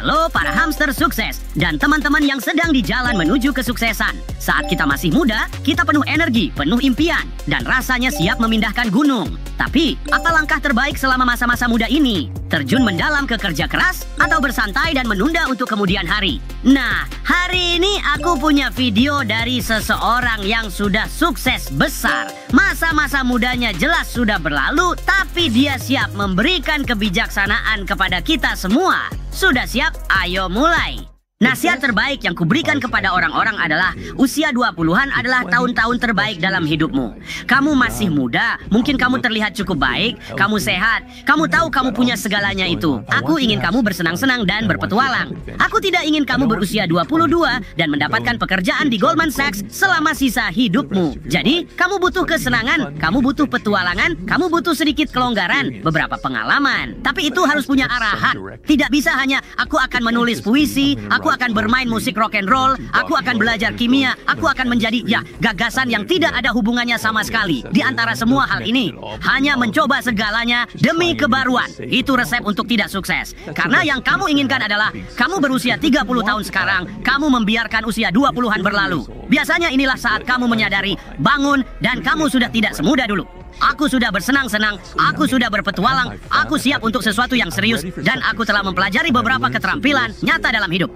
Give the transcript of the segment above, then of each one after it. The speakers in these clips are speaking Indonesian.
Halo para hamster sukses dan teman-teman yang sedang di jalan menuju kesuksesan. Saat kita masih muda, kita penuh energi, penuh impian, dan rasanya siap memindahkan gunung. Tapi, apa langkah terbaik selama masa-masa muda ini? Terjun mendalam ke kerja keras atau bersantai dan menunda untuk kemudian hari? Nah, hari ini aku punya video dari seseorang yang sudah sukses besar. Masa-masa mudanya jelas sudah berlalu, tapi dia siap memberikan kebijaksanaan kepada kita semua. Sudah siap? Ayo mulai! Nasihat terbaik yang kuberikan kepada orang-orang adalah usia 20-an adalah tahun-tahun terbaik dalam hidupmu. Kamu masih muda, mungkin kamu terlihat cukup baik, kamu sehat, kamu tahu kamu punya segalanya itu. Aku ingin kamu bersenang-senang dan berpetualang. Aku tidak ingin kamu berusia 22 dan mendapatkan pekerjaan di Goldman Sachs selama sisa hidupmu. Jadi, kamu butuh kesenangan, kamu butuh petualangan, kamu butuh sedikit kelonggaran, beberapa pengalaman. Tapi itu harus punya arahan. Tidak bisa hanya, aku akan menulis puisi, aku akan bermain musik rock and roll, aku akan belajar kimia, aku akan menjadi gagasan yang tidak ada hubungannya sama sekali. Di antara semua hal ini, hanya mencoba segalanya demi kebaruan. Itu resep untuk tidak sukses. Karena yang kamu inginkan adalah kamu berusia 30 tahun sekarang, kamu membiarkan usia 20-an berlalu. Biasanya inilah saat kamu menyadari, bangun, dan kamu sudah tidak semuda dulu. Aku sudah bersenang-senang, aku sudah berpetualang, aku siap untuk sesuatu yang serius, dan aku telah mempelajari beberapa keterampilan nyata dalam hidup.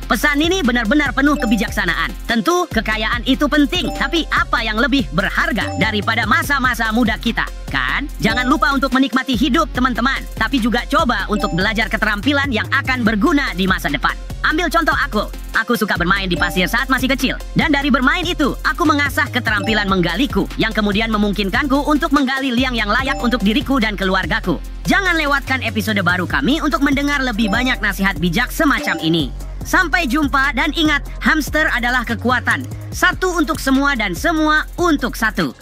Pesan ini benar-benar penuh kebijaksanaan. Tentu kekayaan itu penting, tapi apa yang lebih berharga daripada masa-masa muda kita? Kan? Jangan lupa untuk menikmati hidup teman-teman, tapi juga coba untuk belajar keterampilan yang akan berguna di masa depan. Ambil contoh aku. Aku suka bermain di pasir saat masih kecil. Dan dari bermain itu, aku mengasah keterampilan menggaliku, yang kemudian memungkinkanku untuk menggali liang yang layak untuk diriku dan keluargaku. Jangan lewatkan episode baru kami untuk mendengar lebih banyak nasihat bijak semacam ini. Sampai jumpa dan ingat, hamster adalah kekuatan. Satu untuk semua dan semua untuk satu.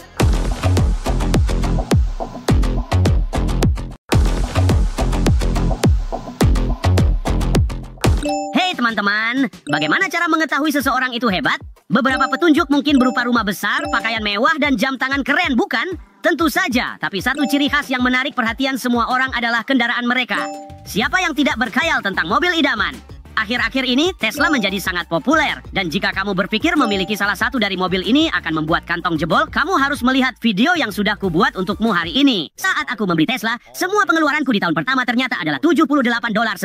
Hey teman-teman, bagaimana cara mengetahui seseorang itu hebat? Beberapa petunjuk mungkin berupa rumah besar, pakaian mewah, dan jam tangan keren, bukan? Tentu saja, tapi satu ciri khas yang menarik perhatian semua orang adalah kendaraan mereka. Siapa yang tidak berkhayal tentang mobil idaman? Akhir-akhir ini, Tesla menjadi sangat populer. Dan jika kamu berpikir memiliki salah satu dari mobil ini akan membuat kantong jebol, kamu harus melihat video yang sudah kubuat untukmu hari ini. Saat aku membeli Tesla, semua pengeluaranku di tahun pertama ternyata adalah $78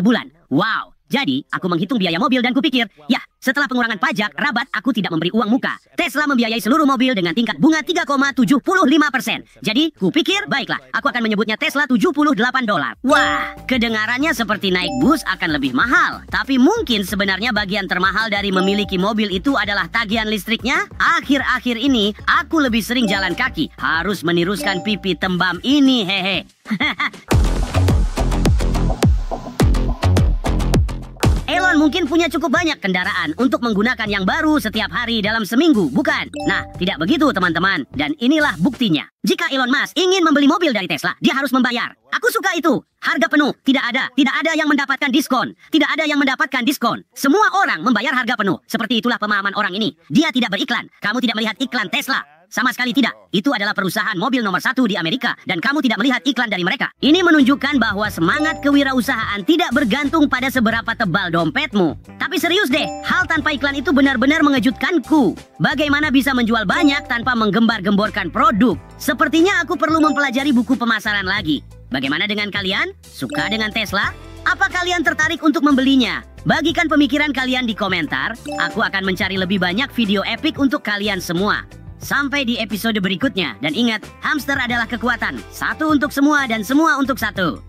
sebulan. Wow! Jadi, aku menghitung biaya mobil dan kupikir, ya, setelah pengurangan pajak, rabat, aku tidak memberi uang muka. Tesla membiayai seluruh mobil dengan tingkat bunga 3,75%. Jadi, kupikir, baiklah, aku akan menyebutnya Tesla $78. Wah, kedengarannya seperti naik bus akan lebih mahal. Tapi mungkin sebenarnya bagian termahal dari memiliki mobil itu adalah tagihan listriknya. Akhir-akhir ini, aku lebih sering jalan kaki. Harus meniruskan pipi tembam ini, hehe. Elon mungkin punya cukup banyak kendaraan untuk menggunakan yang baru setiap hari dalam seminggu, bukan? Nah, tidak begitu teman-teman. Dan inilah buktinya. Jika Elon Musk ingin membeli mobil dari Tesla, dia harus membayar. Aku suka itu. Harga penuh. Tidak ada yang mendapatkan diskon. Tidak ada yang mendapatkan diskon. Semua orang membayar harga penuh. Seperti itulah pemahaman orang ini. Dia tidak beriklan. Kamu tidak melihat iklan Tesla. Sama sekali tidak. Itu adalah perusahaan mobil nomor 1 di Amerika. Dan kamu tidak melihat iklan dari mereka. Ini menunjukkan bahwa semangat kewirausahaan tidak bergantung pada seberapa tebal dompetmu. Tapi serius deh, hal tanpa iklan itu benar-benar mengejutkanku. Bagaimana bisa menjual banyak tanpa menggembar-gemborkan produk? Sepertinya aku perlu mempelajari buku pemasaran lagi. Bagaimana dengan kalian? Suka dengan Tesla? Apa kalian tertarik untuk membelinya? Bagikan pemikiran kalian di komentar. Aku akan mencari lebih banyak video epik untuk kalian semua. Sampai di episode berikutnya. Dan ingat, hamster adalah kekuatan. Satu untuk semua dan semua untuk satu.